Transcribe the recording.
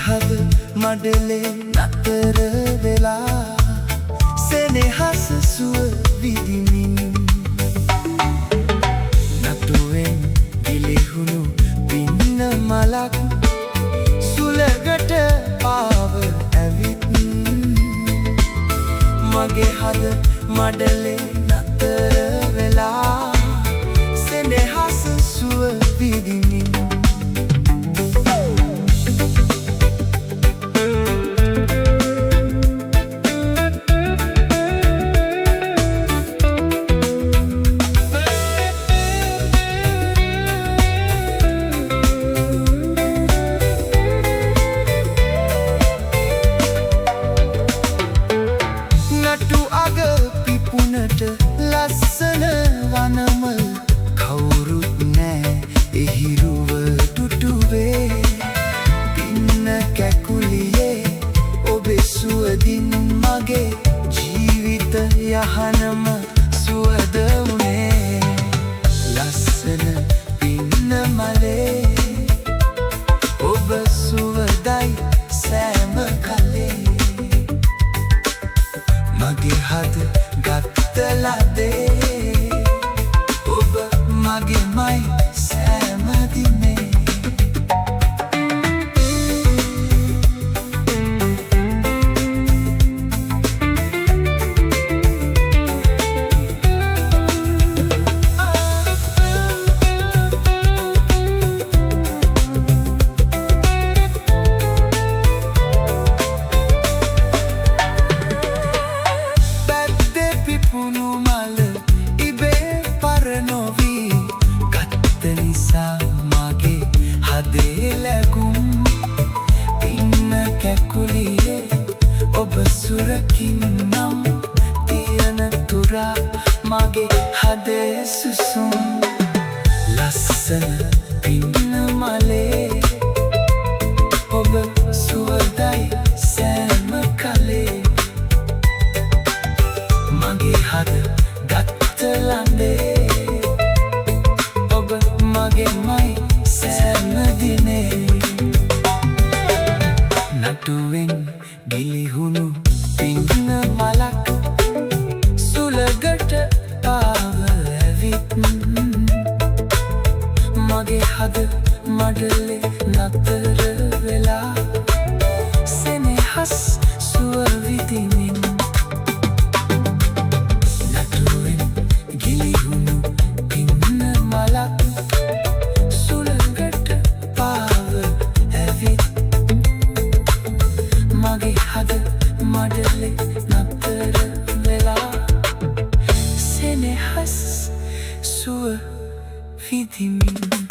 හද මඩලේ නතර වෙලා සෙනෙහස සුව විදිමින් නටුවෙන් ගිලිහුණු පින්න මලක් සුලකට පාව ඇවිත් මගේ හද මඩලේ නතර වෙලා සෙනෙහස සුව විදිමින් ලස්සන වනමල් කවුරුත් නෑ එහිරුව ටුටුවේ පින්න කැකුලියේ ඔබේ සුවදින් මගේ ජීවිත යහනම සුවද වුණේ ලස්සන පින්න මලේ ඔබ සුවදයි සෑම කලේ මගේ හද ගත්තලදේ ඔබ මගේමයි සෑම දිනේ ඔබ සුරකින්නම් තියන තුරා මගේ හදේ සුසුම් ලස්සන පින්න මලේ ඔබ සුවදයි සෑම කලේ මගේ හද ගත්තලන්දේ ඔබ මගේමයි සෑම දිනේ නටුවෙන් ගිලිහුණු පින්න මලක් සුලකට පාව ඇවිත් මගේ හද මඩලේ නතර වෙලා සෙනෙහස් සුව විදිමින් නටුවෙන් ගිලිහුණු පින්න මලක් සුලකට පාව ඇවිත් මගේ හද මඩලේ නතර වෙලා සෙනෙහස් සුව විදිමින්